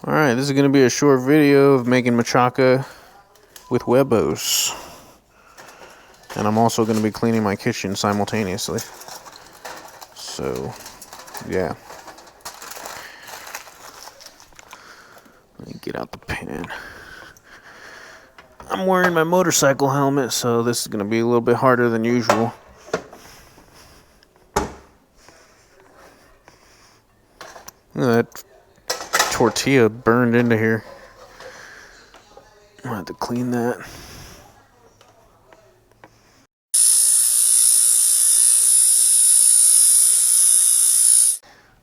Alright, this is going to be a short video of making machaca with huevos. And I'm also going to be cleaning my kitchen simultaneously. So, yeah. Let me get out the pan. I'm wearing my motorcycle helmet, so this is going to be a little bit harder than usual. Look at that tortilla burned into here. I'll have to clean that.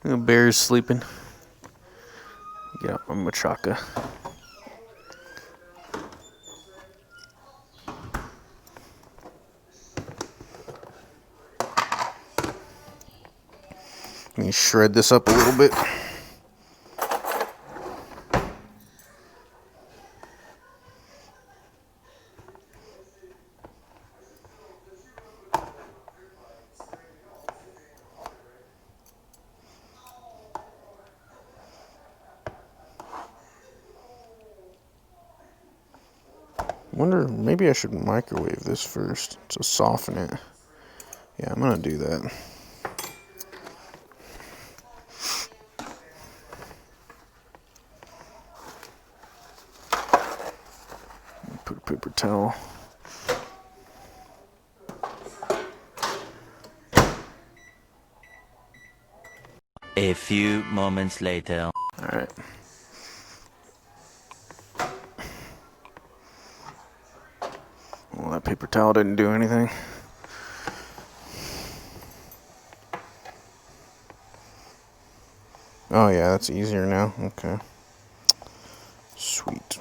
The bear's sleeping. Get out my machaca. Let me shred this up a little bit. Wonder, maybe I should microwave this first to soften it. Yeah, I'm gonna do that. Put a paper towel. A few moments later. All right. Well, that paper towel didn't do anything. Oh yeah, that's easier now. Okay. Sweet.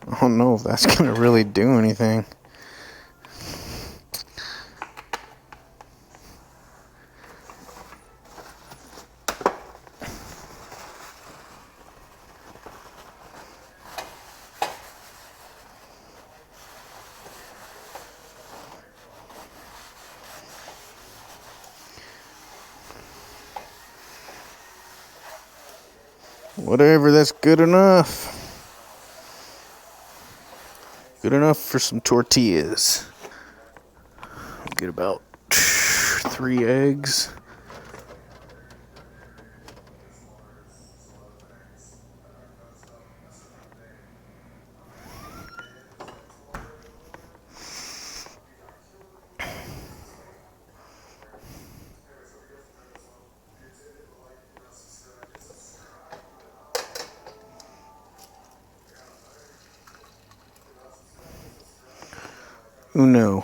I don't know if that's gonna really do anything. Whatever, that's good enough. Good enough for some tortillas. I'll get about 3 eggs. Uno.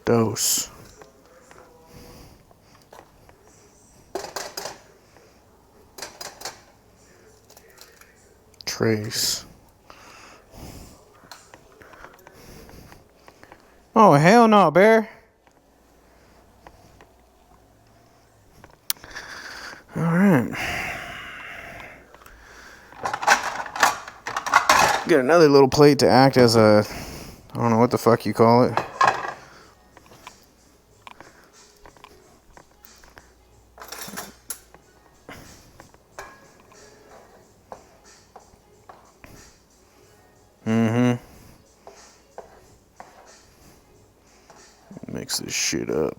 Dos. Tres. Oh, hell no, bear. All right. Get another little plate to act as a, I don't know what the fuck you call it. Mix this shit up.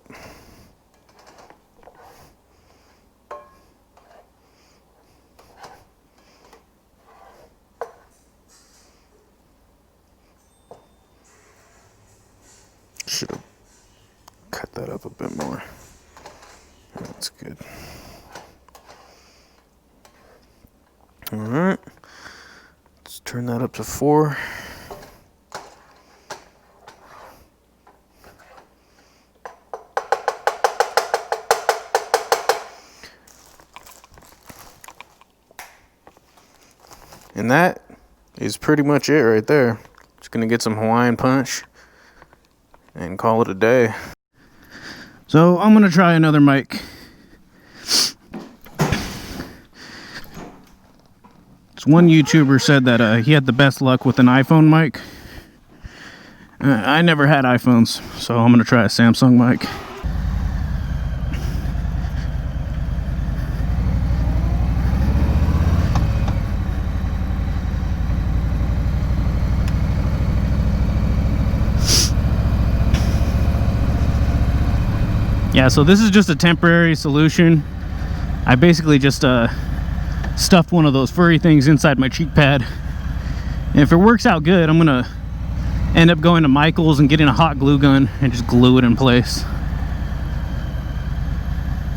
Should have cut that up a bit more. That's good. All right. Let's turn that up to 4. And that is pretty much it right there. Just gonna get some Hawaiian punch and call it a day. So I'm gonna try another mic. So one YouTuber said that he had the best luck with an iPhone mic. I never had iPhones, so I'm gonna try a Samsung mic. Yeah, so this is just a temporary solution. I basically just stuffed one of those furry things inside my cheek pad. And if it works out good, I'm gonna end up going to Michael's and getting a hot glue gun and just glue it in place.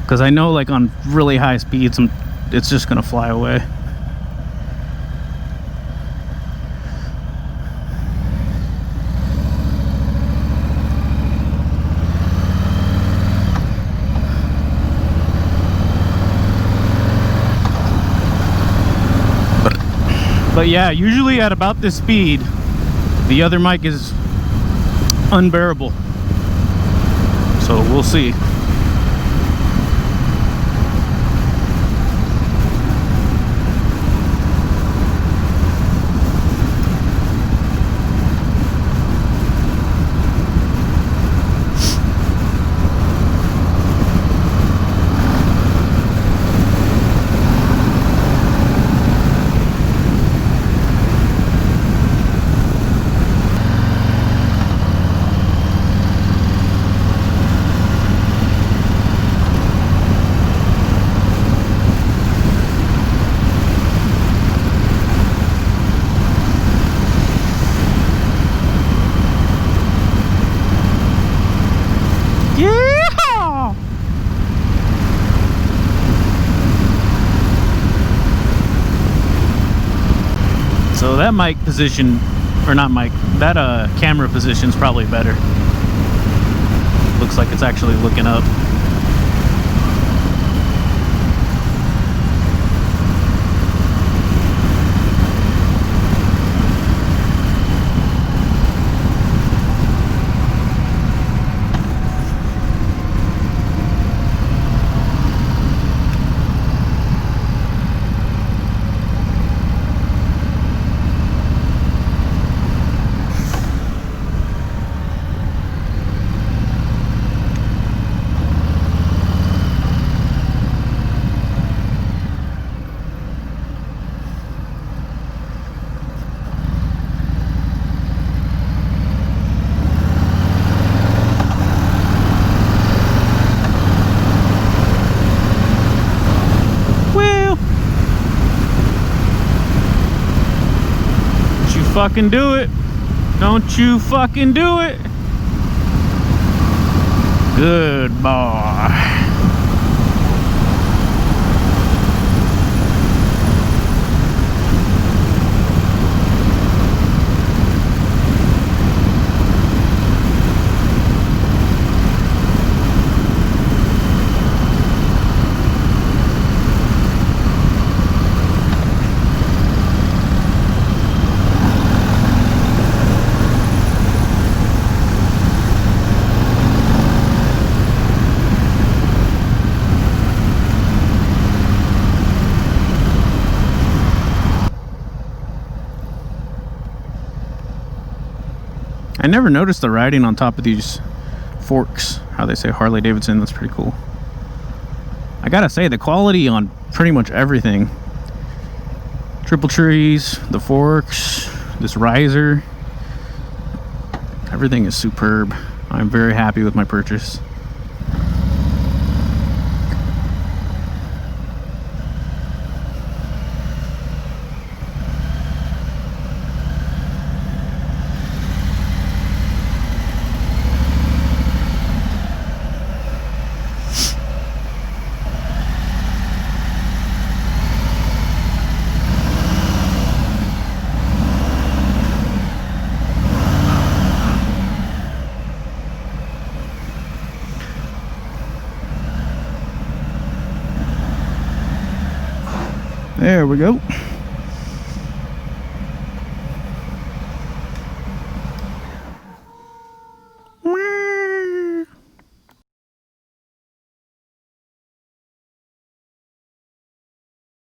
Because I know, like, on really high speeds, it's just gonna fly away. But yeah, usually at about this speed, the other mic is unbearable. So we'll see. So that mic position, or not mic, that camera position is probably better. Looks like it's actually looking up. Fucking do it. Don't you fucking do it. Good boy. I never noticed the writing on top of these forks, how they say Harley-Davidson. That's pretty cool. I gotta say, the quality on pretty much everything, triple trees, the forks, this riser, everything is superb. I'm very happy with my purchase. There we go.